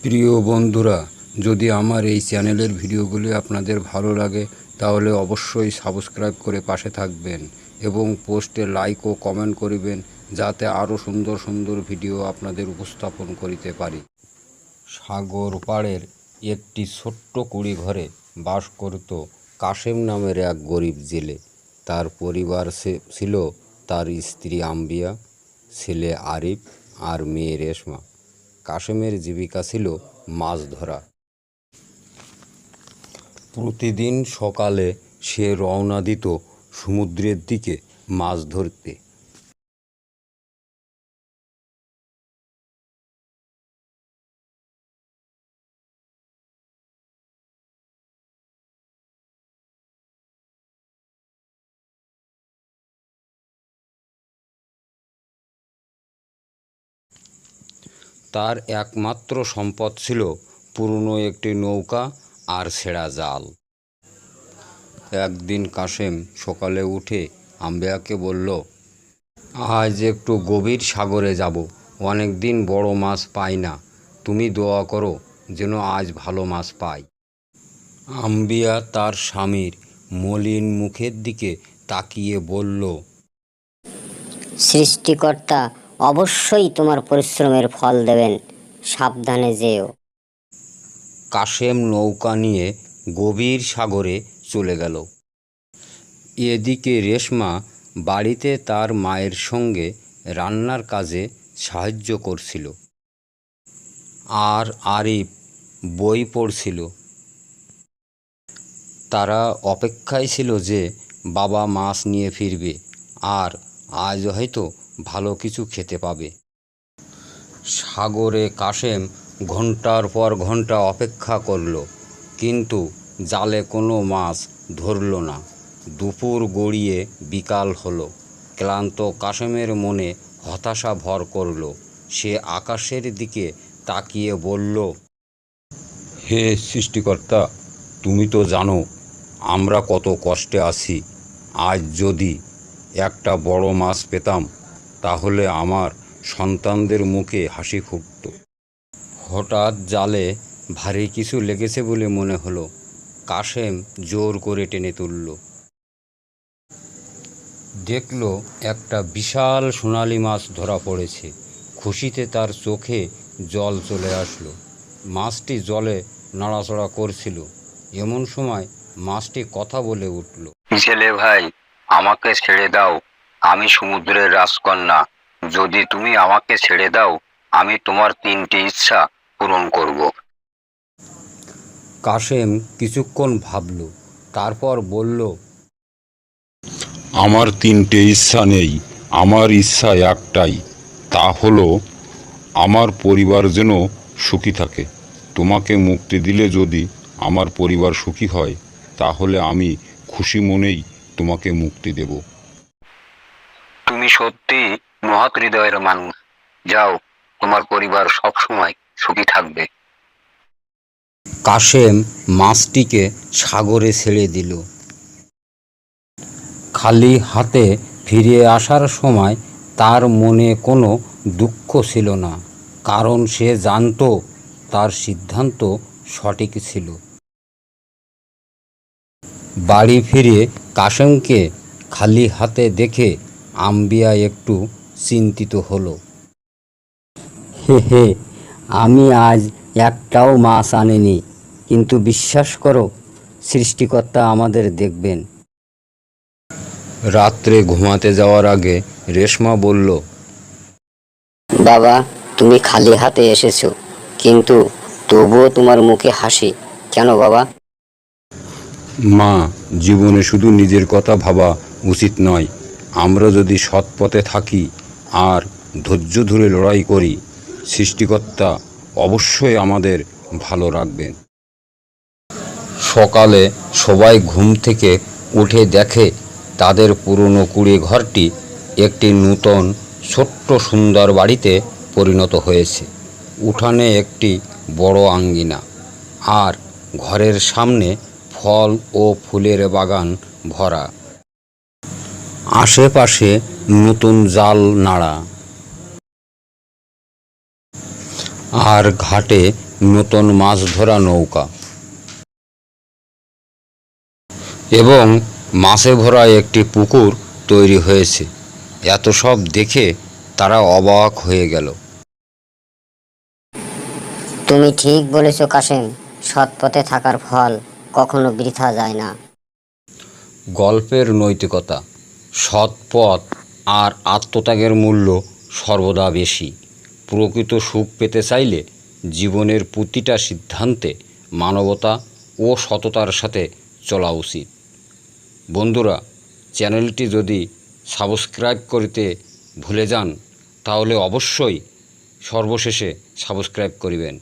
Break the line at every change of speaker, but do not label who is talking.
প্রিয় বন্ধুরা, যদি আমার এই চ্যানেলের ভিডিওগুলি আপনাদের ভালো লাগে তাহলে অবশ্যই সাবস্ক্রাইব করে পাশে থাকবেন এবং পোস্টে লাইক ও কমেন্ট করিবেন, যাতে আরও সুন্দর সুন্দর ভিডিও আপনাদের উপস্থাপন করিতে পারি। সাগর পাড়ের একটি ছোট্ট কুড়ি ঘরে বাস করত কাশেম নামের এক গরিব জেলে। তার পরিবার ছিল তার স্ত্রী আম্বিয়া, ছেলে আরিফ আর মেয়ে রেশমা। কাশেমের জীবিকা ছিল মাছ ধরা। প্রতিদিন সকালে সে রওনা দিত সমুদ্রের দিকে মাছ ধরতে। তার একমাত্র সম্পদ ছিল পুরনো একটি নৌকা আর ছেঁড়া জাল। একদিন কাশেম সকালে উঠে আম্বিয়াকে বলল, আজ একটু গভীর সাগরে যাব, অনেক দিন বড় মাছ পাই না, তুমি দোয়া করো যেন আজ ভালো মাছ পাই। আম্বিয়া তার স্বামীর মলিন মুখের দিকে তাকিয়ে বলল,
সৃষ্টিকর্তা অবশ্যই তোমার পরিশ্রমের ফল দেবেন, সাবধানে যেও।
কাশেম নৌকা নিয়ে গভীর সাগরে চলে গেল। এদিকে রেশমা বাড়িতে তার মায়ের সঙ্গে রান্নার কাজে সাহায্য করছিল, আর আরিফ বই পড়ছিল। তারা অপেক্ষায় ছিল যে বাবা মাছ নিয়ে ফিরবে আর আজ হয়তো ভালো কিছু খেতে পাবে। সাগরে কাশেম ঘন্টার পর ঘন্টা অপেক্ষা করল, কিন্তু জালে কোনো মাছ ধরল না। দুপুর গড়িয়ে বিকাল হলো। ক্লান্ত কাশেমের মনে হতাশা ভর করল। সে আকাশের দিকে তাকিয়ে বলল, হে সৃষ্টিকর্তা, তুমি তো জানো আমরা কত কষ্টে আছি। আজ যদি একটা বড় মাছ পেতাম তাহলে আমার সন্তানদের মুখে হাসি ফুটত। হঠাৎ জালে ভারী কিছু লেগেছে বলে মনে হলো। কাশেম জোর করে টেনে তুলল। দেখল একটা বিশাল সোনালি মাছ ধরা পড়েছে। খুশিতে তার চোখে জল চলে আসলো। মাছটি জলে নাড়াচড়া করছিল। এমন সময় মাছটি কথা বলে উঠল,
জেলে ভাই, আমাকে ছেড়ে দাও, আমি সমুদ্রের রাজকন্যা। যদি তুমি আমাকে ছেড়ে দাও, আমি তোমার 3টি ইচ্ছা পূরণ করব।
কাশেম কিছুক্ষণ ভাবল, তারপর বলল,
আমার 3টে ইচ্ছা নেই, আমার ইচ্ছা একটাই, তা হলো আমার পরিবার যেন সুখী থাকে। তোমাকে মুক্তি দিলে যদি আমার পরিবার সুখী হয় তাহলে আমি খুশি মনেই তোমাকে মুক্তি দেব।
তুমি সত্যি মহৎ হৃদয়ের মানুষ। যাও, তোমার পরিবার সব সময় সুখী থাকবে।
কাশেম মাছটিকে সাগরে ছেড়ে দিল। খালি হাতে ফিরে আসার সময় তার মনে কোনো দুঃখ ছিল না, কারণ সে জানত তার সিদ্ধান্ত সঠিক ছিল। বাড়ি ফিরে কাশেমকে খালি হাতে দেখে আম্বিয়া একটু চিন্তিত হলো। হে হে, আমি আজ একটাও মাছ আনিনি, কিন্তু বিশ্বাস করো, সৃষ্টিকর্তা আমাদের দেখবেন। রাত্রে ঘুমাতে যাওয়ার আগে রেশমা বলল,
বাবা, তুমি খালি হাতে এসেছো, কিন্তু তবুও তোমার মুখে হাসি কেন বাবা?
মা, জীবনে শুধু নিজের কথা ভাবা উচিত নয়। আমরা যদি সৎ পথে থাকি আর ধৈর্য ধরে লড়াই করি, সৃষ্টিকর্তা অবশ্যই আমাদের ভালো রাখবেন। সকালে সবাই ঘুম থেকে উঠে দেখে তাদের পুরনো কুড়ে ঘরটি একটি নূতন ছোট্ট সুন্দর বাড়িতে পরিণত হয়েছে। উঠানে একটি বড় আঙ্গিনা, আর ঘরের সামনে ফল ও ফুলের বাগান ভরা। আশেপাশে নতুন জাল নাড়া, আর ঘাটে নতুন মাছ ধরা নৌকা এবং মাছে ভরা একটি পুকুর তৈরি হয়েছে। এত সব দেখে তারা অবাক হয়ে গেল।
তুমি ঠিক বলেছো কাশেম, সৎ পথে থাকার ফল কখনো বৃথা যায় না।
গল্পের নৈতিকতা: সৎ পথ আর আত্মত্যাগের মূল্য সর্বদা বেশি। প্রকৃত সুখ পেতে চাইলে জীবনের প্রতিটা সিদ্ধান্তে মানবতা ও সততার সাথে চলা উচিত। বন্ধুরা, চ্যানেলটি যদি সাবস্ক্রাইব করতে ভুলে যান তাহলে অবশ্যই সর্বশেষে সাবস্ক্রাইব করিবেন।